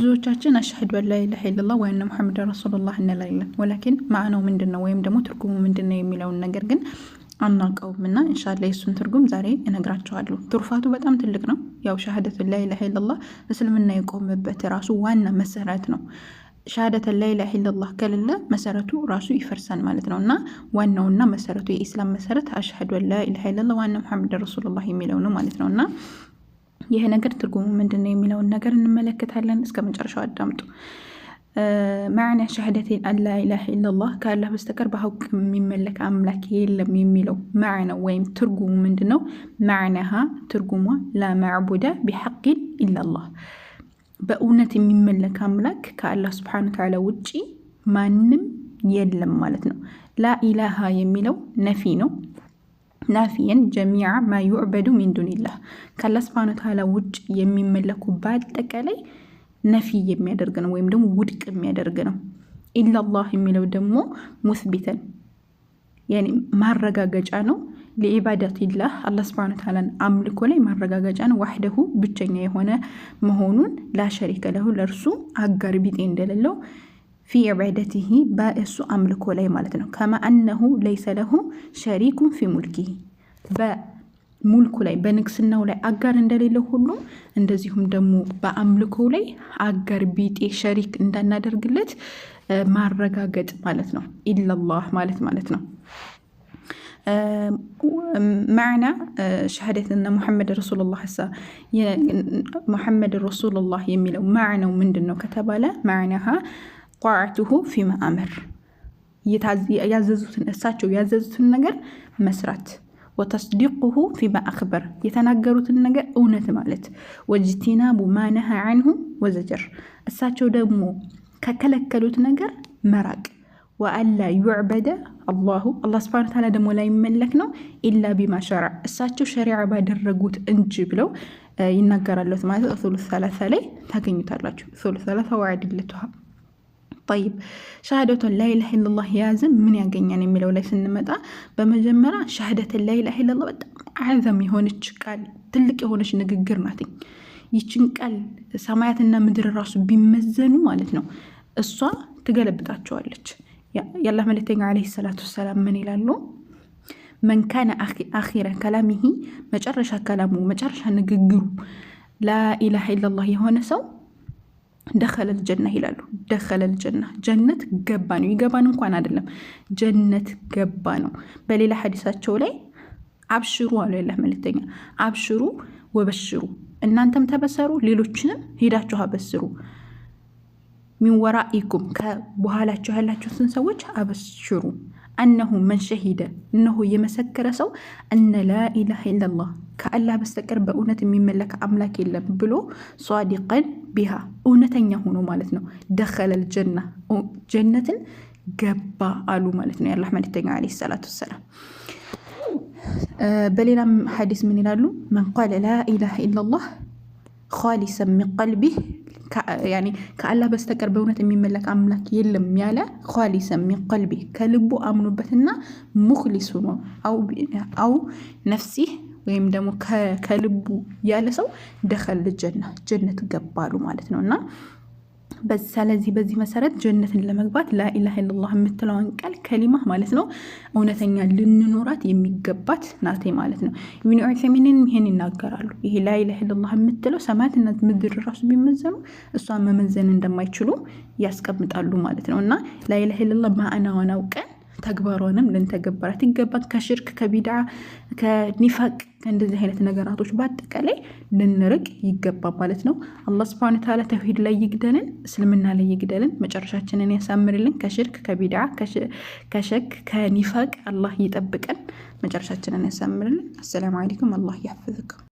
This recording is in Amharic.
ብዙዎቻችን አሽሀዱ አን ላ ኢላሀ ኢለላህ ወአነ ሙሐመድ ረሱሉላህ እንላለን። ወላኪን ማዕናው ምንድነው ወይም ደግሞ ትርጉሙ ምንድነው የሚለውን ነገር ግን አናውቀውም እና ኢንሻአላህ የሱን ትርጉም ዛሬ እነግራችኋለሁ። ትሩፋቱ በጣም ትልቅ ነው። ያው ሸሃደቱ ላ ኢላሀ ኢለላህ እስልምና የቆመበት ራሱ ዋና መሰረት ነው። ሸሃደተ ላ ኢላሀ ኢለላህ ከሌለ መሰረቱ ራሱ ይፈርሳል ማለት ነው እና ዋናውና መሰረቱ የኢስላም መሰረት አሽሀዱ አን ላ ኢላሀ ኢለላህ ወአነ ሙሐመድ ረሱሉላህ የሚለው ነው ማለት ነው እና ይሄ ነገር ትርጉሙ ምንድነው የሚለውን ነገር እንመለከታለን። እስከ መጨረሻው አዳምጡ። ማዕና ሸሃደቲ አን ላ ኢላሀ ኢለላህ ከአላህ በስተቀር በሐቅ የሚመለክ አምላክ የለም የሚለው ማዕናው ወይም ትርጉሙ ምንድነው? ማዕናሃ ትርጉሟ ላ ማዕቡደ ቢሐቅን ኢለላህ በእውነት የሚመለክ አምላክ ከአላህ ስብሓነ ወተዓላ ውጪ ማንም የለም ማለት ነው። ላ ኢላሃ የሚለው ነፊ ነው። ናፊየን ጀሚዓ ማ ዩዕበዱ ሚን ዱኒላህ ከአላህ ሱብሓነሁ ወተዓላ ውጭ የሚመለኩ በአጠቃላይ ነፊ የሚያደርግ ነው ወይም ደግሞ ውድቅ የሚያደርግ ነው። ኢላላህ የሚለው ደግሞ ሙስቢተን ያኒ ማረጋገጫ ነው። ለኢባዳቲላህ አላህ ሱብሓነሁ ወተዓላ አምልኮ ላይ ማረጋገጫ ነው። ዋህደሁ ብቸኛ የሆነ መሆኑን ላ ሸሪከ ለሁ ለእርሱ አጋር ቢጤ እንደሌለው ፊ ዒባደቲሂ በእሱ አምልኮ ላይ ማለት ነው። ከማ አነሁ ለይሰ ለሁ ሸሪኩን ፊ ሙልኪሂ በሙልኩ ላይ በንግስናው ላይ አጋር እንደሌለው ሁሉ እንደዚሁም ደግሞ በአምልኮ ላይ አጋር ቢጤ ሸሪክ እንዳናደርግለት ማረጋገጥ ማለት ነው። ኢላላህ ማለት ነው። ማዕና ሸሃደትና ሙሐመድ ረሱሉላህ ሙሐመድ ረሱሉላህ የሚለው ማዕናው ምንድነው ከተባለ ማዕናሃ ጧዓቱሁ ፊማ አመር ያዘዙትን እሳቸው ያዘዙትን ነገር መስራት፣ ወተስዲቁሁ ፊማ አኽበር የተናገሩትን ነገር እውነት ማለት፣ ወጅቲናቡ ማ ነሃ ዐንሁ ወዘጀር እሳቸው ደግሞ ከከለከሉት ነገር መራቅ፣ ወአላ ዩዕበደ አላሁ አላህ ሱብሓነሁ ወተዓላ ደግሞ ላይ መለክ ነው ኢላ ቢማ ሸረዕ እሳቸው ሸሪዓ ባደረጉት እንጂ ብለው ይናገራሉ ማለት ነው። ሱሉስ ሰላሳ ላይ ታገኙታላችሁ። ሱሉስ ሰላሳ ወዐዲለቱሃ طيب ሸሃደቱ ላ ኢላሀ ኢለላህ ያዝን ምን ያገኛን የሚለው ላይ ስንመጣ በመጀመሪያ ሸሃደቱ ላ ኢላሀ ኢለላህ በጣም አዕዘም የሆነች ቃል ትልቅ የሆነች ንግግር ናት። ይችን ቃል ሰማያትና ምድር ራሱ ቢመዘኑ ማለት ነው እሷ ትገለብጣቸዋለች። የአላህ መልእክተኛ ዓለይሂ ሰላቱ ወሰላም ምን ይላሉ? መን ካነ አኺረ ከላሚሂ መጨረሻ ከላሙ መጨረሻ ንግግሩ ላ ኢላሀ ኢለላህ የሆነ ሰው ደኸለል ጀና ይላሉ። ደኸለል ጀና ጀነት ገባ ነው። ይገባን እንኳን አይደለም ጀነት ገባ ነው። በሌላ ሐዲሳቸው ላይ አብሽሩ አሉ የአላህ መልእክተኛ። አብሽሩ ወበሽሩ እናንተም ተበሰሩ ሌሎችንም ሄዳችሁ አበስሩ። ሚን ወራኢኩም ከበኋላችሁ ያላችሁትን ሰዎች አበሽሩ። አነሁ መን ሸሂደ እነሆ የመሰከረ ሰው እነ ላ ኢላሀ ኢለላህ ከአላህ በስተቀር በእውነት የሚመለክ አምላክ የለም ብሎ ሷዲቀን ቢሃ እውነተኛ ሆኖ ማለት ነው ደኸለል ጀና ጀነትን ገባ አሉ ማለት ነው የአላህ መልእክተኛ ዓለይሂ ሰላቱ ወሰላም። በሌላም ሐዲስ ምን ይላሉ? መን ቃለ ላ ኢላሀ ኢለላህ ኻሊሰን ሚን ቀልቢህ ያኒ ከአላህ በስተቀር በእውነት የሚመለክ አምላክ የለም ያለ ኻሊሰን ሚን ቀልቢህ ከልቡ አምኖበትና ሙኽሊስ ሆኖ አው ነፍሲህ ወይም ደግሞ ከልቡ ያለ ሰው ደኸል ጀና ጀነት ገባሉ ማለት ነውና ስለዚህ በዚህ መሰረት ጀነትን ለመግባት ላ ኢላሀ ኢለላህ የምትለውን ቃል ከሊማ ማለት ነው እውነተኛ ልንኖራት የሚገባት ናት ማለት ነው። ኢብኑ ዑሰይሚን ይሄን ይናገራሉ። ይሄ ላ ኢላሀ ኢለላህ የምትለው ሰማያትና ምድር ራሱ ቢመዘኑ እሷን መመዘን እንደማይችሉ ያስቀምጣሉ ማለት ነውና ላ ኢላሀ ኢለላህ ማዕናዋን አውቀን ተግባሯንም ልንተገበራት ይገባል። ከሽርክ ከቢድዓ ከኒፋቅ እንደዚህ አይነት ነገራቶች በአጠቃላይ ልንርቅ ይገባል ማለት ነው። አላህ ሱብሓነሁ ወተዓላ ተውሂድ ላይ ይግደልን፣ እስልምና ላይ ይግደልን፣ መጨረሻችንን ያሳምርልን። ከሽርክ ከቢድዓ ከሸክ ከኒፋቅ አላህ ይጠብቀን፣ መጨረሻችንን ያሳምርልን። አሰላሙ አለይኩም። አላህ ያሕፍዝኩም።